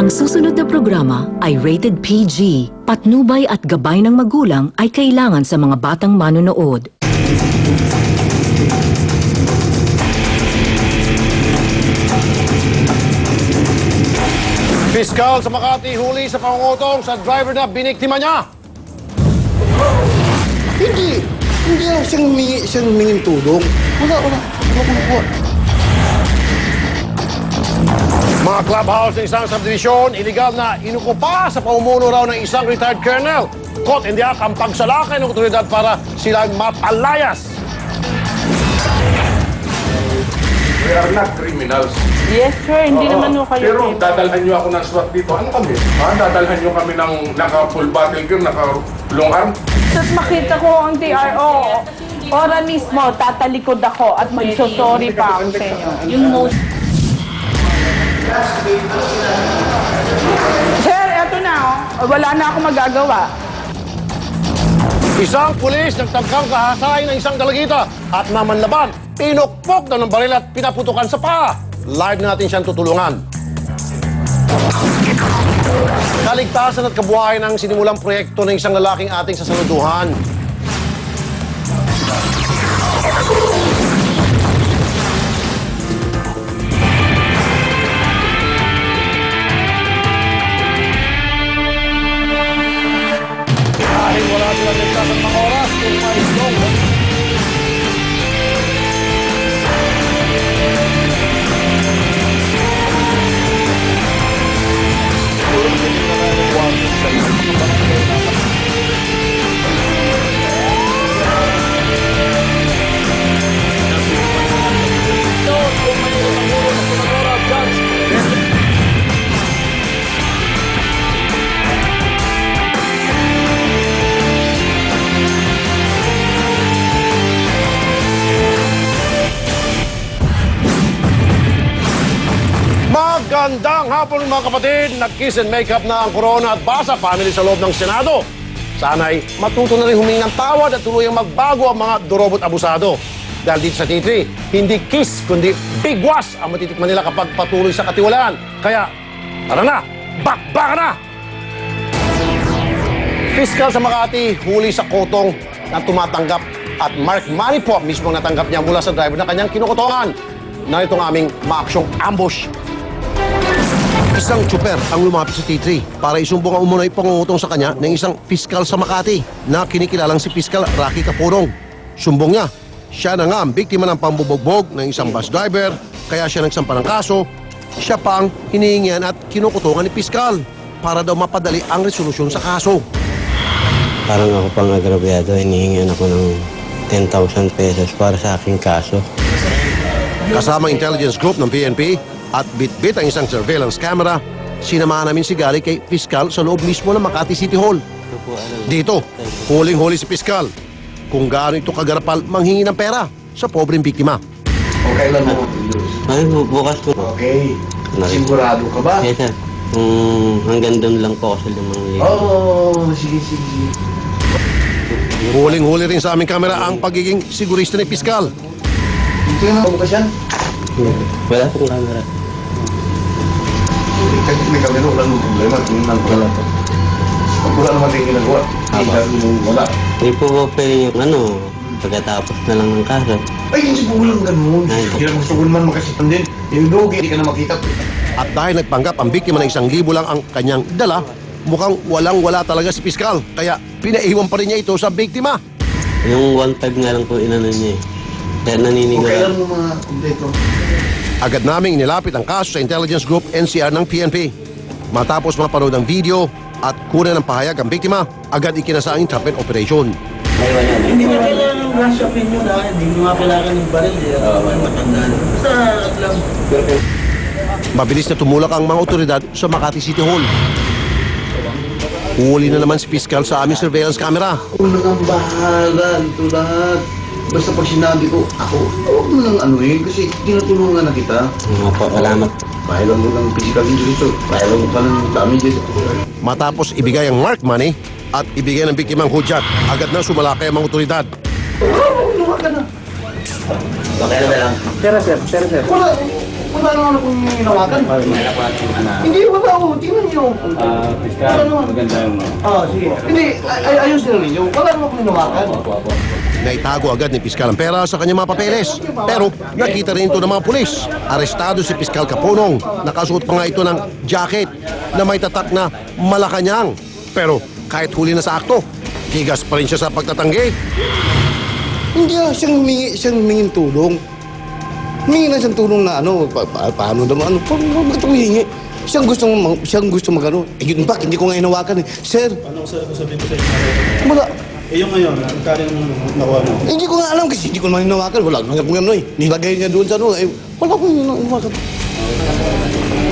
Ang susunod na programa ay rated PG. Patnubay at gabay ng magulang ay kailangan sa mga batang manonood. Piskal sa Makati huli sa pangungutong sa driver na biniktima niya. Hindi lang siyang humingin tulong. Wala. Mga clubhouse ng isang subdivision, iligal na inukupa sa pamumuno raw ng isang retired colonel. Caught in the act ang pagsalakay ng otoridad para silang mapalayas. We are not criminals. Yes, sir. Hindi naman ho kayo. Pero dadalhan nyo ako ng SWAT dito. Ano kami? Dadalhan nyo kami ng naka-full battle gear, naka-long arm? Tapos makita ko ang DRO. Ora mismo, tatalikod ako at magsosorry pa ako sa inyo. Yung most... Sir, eto na oh. Wala na ako magagawa. Isang pulis nagtangkang kahasay ng isang dalagita at namanlaban, pinukpok na ng baril at pinaputukan sa paa. Live natin siyang tutulungan. Kaligtasan at kabuhayan ng sinimulang proyekto ng isang lalaking ating sasaluduhan. Dahil wala silang ligtas at mga oras, kung may strong Magandang hapon mga kapatid! Nag-kiss and make up na ang Corona at Basa family sa loob ng Senado. Sana'y matuto na rin humingi ng tawad at tuluyang magbago ang mga durobot abusado. Dahil dito sa T3, hindi kiss kundi bigwas ang matitikman nila kapag patuloy sa katiwalaan. Kaya, tara na! Bakbaka na! Piskal sa Makati, huli sa kotong na tumatanggap at Mark Money po mismo natanggap niya mula sa driver na kanyang kinukutongan. Na itong aming maaksyong ambush. Isang tsuper ang lumapit sa T3 para isumbong ang umunay pangungutong sa kanya ng isang piskal sa Makati na kinikilalang si Piskal Rocky Capurong. Sumbong niya, siya na nga ang biktima ng pambubogbog ng isang bus driver, kaya siya nagsampa ng kaso. Siya pa ang hinihingian at kinukutungan ni Piskal para daw mapadali ang resolusyon sa kaso. Parang ako pang agrabyado, hinihingian ako ng 10,000 pesos para sa aking kaso. Kasama intelligence group ng PNP at bit-bit ang isang surveillance camera, sinamahan namin si Gary kay Piskal sa loob mismo ng Makati City Hall. Dito, huling-huli si Piskal kung gaano ito kagarapal manghingi ng pera sa pobreng biktima. Okay lang mo. Ay, bukas po. Okay. Sigurado ka ba? Yes, sir. Hanggang doon lang po ako sa 5,000. Sige. Huling-huli rin sa aming kamera ang pagiging sigurista ni Piskal. Dito yung bukas yan. Wala pong camera. Kahit may kamera, wala nung problema. Tingnan ko lang. Pag wala naman rin ginagawa. Wala. Hindi po po pwede yung pagkatapos na lang ng kaso. Ay, hindi po walang ganun. Ay. Hindi lang gusto ko naman makasipan din. Yung lugi, hindi ka na makita. At dahil nagpanggap ang biktima ng 1,000 lang ang kanyang dala, mukhang walang-wala talaga si Piskal. Kaya pinaiwan pa rin niya ito sa biktima. Yung 1,500 nga lang po inano niya eh. Kaya naninigaw. Okay lang mo mga kompleto. Agad naming inilapit ang kaso sa intelligence group NCR ng PNP. Matapos mapanood ang video at kunin ng pahayag ang biktima, agad ikinasa ang entrapment operation. Hindi nyo kailangan ng rush upin nyo na, hindi nyo nga kailangan ng baril, matandaan. Basta lang. Mabilis na tumulak ang mga otoridad sa Makati City Hall. Huli na naman si Piskal sa aming surveillance camera. Una kang bahala dito lahat. Basta pag sinabi ko, ako, huwag mo nang anuhin kasi tinutulungan na kita. Po, salamat. Pahilang mo ng physical injuries o pahilang mo pa ng damages. Matapos ibigay ang mark money at ibigay ng biktimang hudyat, agad na sumalakay ang mga otoridad. Luha ka na. Okay na lang. Sir. Wala. Wala naman akong hinawakan. Hindi, wala ako. Tingnan niyo. Wala naman. Sige. Hindi, ayos na ninyo. Wala naman akong hinawakan. Naitago agad ni Piskal ang pera sa kanyang mga papeles. Pero nakita rin ito ng mga pulis. Arestado si Piskal Caponong. Nakasuot pa nga ito ng jacket na may tatak na Malacanang. Pero kahit huli na sa akto, tigas pa rin siya sa pagtatanggi. Hindi, siyang humingin tulong. Humingi na siyang tulong na ano, paano naman, bakit humingi? Siyang gusto magano. In fact, hindi ko nga hinawakan eh. Sir, Ano sabihin ko sa inyo? wala. Eh yung ngayon, ang kaling nakuha mo. Hindi ko nga alam kasi hindi ko naman hinawakan. Wala nga kung ano eh. Nilagay niya doon sa ano. Eh, wala akong hinawakan.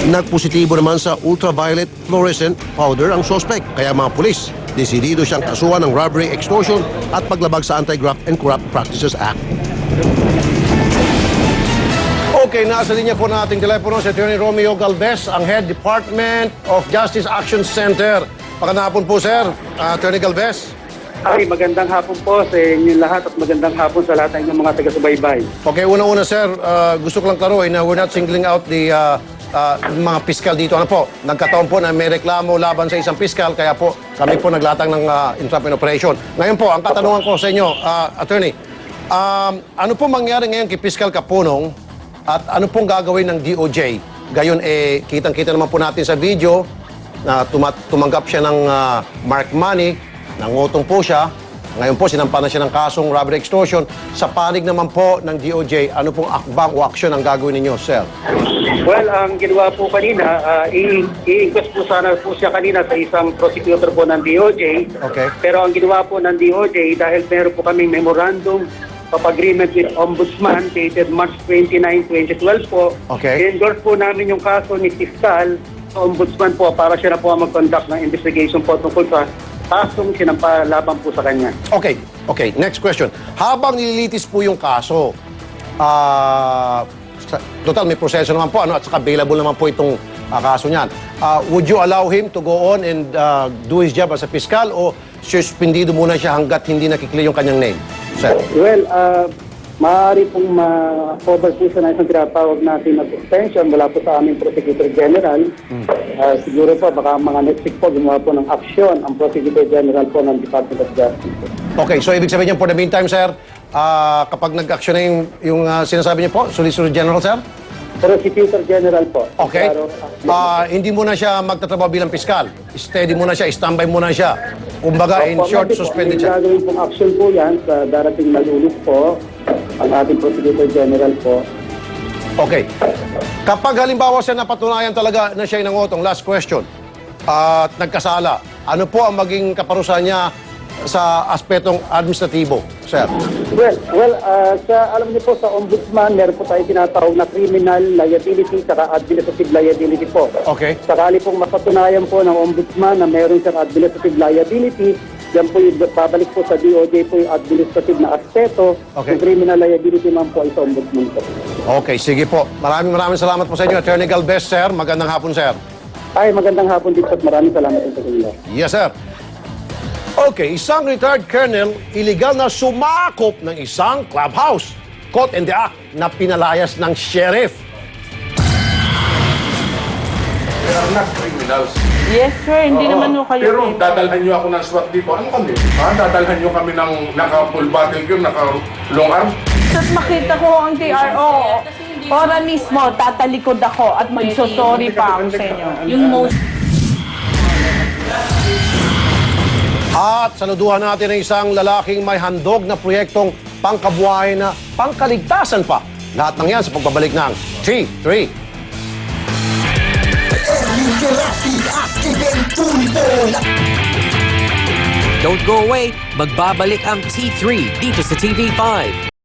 Nagpositibo naman sa ultraviolet fluorescent powder ang suspect. Kaya mga pulis, desidido siyang kasuhan ng robbery, extortion at paglabag sa Anti-Graft and Corrupt Practices Act. Okay, nasa linya po nating telepono si Attorney Romeo Galvez, ang Head Department of Justice Action Center. Magandang hapon po, sir. Attorney Galvez. Ay, magandang hapon po sa inyong lahat at magandang hapon sa lahat ng inyong mga taga-subaybay. Okay, una-una, sir, gusto ko lang klaruhin na we're not singling out the mga piskal dito. Ano po, nagkataon po na may reklamo laban sa isang piskal, kaya po kami po naglatang ng entrapment operation. Ngayon po, ang katanungan ko sa inyo, attorney, ano po mangyari ngayon kay Piskal Caponong at ano pong gagawin ng DOJ? Gayon, kitang-kita naman po natin sa video na tumanggap siya ng mark money, nangutong po siya. Ngayon po, sinampa na siya ng kasong robbery extortion. Sa panig naman po ng DOJ, ano pong akbang o aksyon ang gagawin ninyo, sir? Well, ang ginawa po kanina, i-inquest po sana po siya kanina sa isang prosecutor po ng DOJ. Okay. Pero ang ginawa po ng DOJ, dahil meron po kaming memorandum of agreement with Ombudsman dated March 29, 2012 po. Okay. I-endorse po namin yung kaso ni Piskal sa Ombudsman po para siya na po ang mag-conduct ng investigation po tungkol sa kasong sinampalaban po sa kanya. Okay, next question. Habang nililitis po yung kaso, total may proseso naman po, ano, at saka available naman po itong kaso niyan. Would you allow him to go on and do his job as a piskal o suspendido muna siya hanggat hindi nakiklear yung kanyang name? Sir? Well, maaari pong ma-cover po siya na isang tinatawag natin na suspension mula po sa aming Prosecutor General. Siguro po, baka mga next week po, gumawa po ng aksyon ang Prosecutor General po ng Department of Justice. Okay, so ibig sabihin niyo, for the meantime, sir, kapag nag-action na yung sinasabi niyo po, Solicitor General, sir? Prosecutor General po. Okay. Claro, Hindi muna siya magtatrabaho bilang piskal. Steady muna siya, standby muna siya. Kumbaga, in short, suspended siya. Gagawin pong action po yan sa darating na Lunes po, ang ating Prosecutor General po. Okay. Kapag halimbawa siya napatunayan talaga na siya ay nangutong, last question, at nagkasala, ano po ang maging kaparusahan niya sa aspetong administratibo, sir? Well, alam niyo po sa Ombudsman, meron po tayo tinatawag na criminal liability saka administrative liability po. Okay. Sakali pong mapatunayan po ng Ombudsman na meron siyang administrative liability, yan po yung babalik po sa DOJ po yung administrative na aspeto. Okay. Yung criminal liability man po ay sa Ombudsman po. Okay, sige po. Maraming salamat po sa inyo, Attorney Galvez, sir. Magandang hapon, sir. Ay, magandang hapon dito at maraming salamat po sa inyo. Yes, sir. Okay, isang retired colonel, illegal na sumakop ng isang clubhouse. Caught in the act na pinalayas ng sheriff. They are not criminals. Yes, sir. Hindi Oo. naman ho kayo. Pero dadalhan nyo ako ng SWAT dito. Ano kami? Dadalhan nyo kami ng naka-full battle gear, naka-long arm? Tapos makita ko ang TRO. Ora mismo, tatalikod ako at magsosorry pa ako sa inyo. Yung most... At saluduhan natin ang isang lalaking may handog na proyektong pangkabuhayan na pangkaligtasan pa. Lahat ng yan sa pagbabalik ng T3. Don't go away, magbabalik ang T3 dito sa TV5.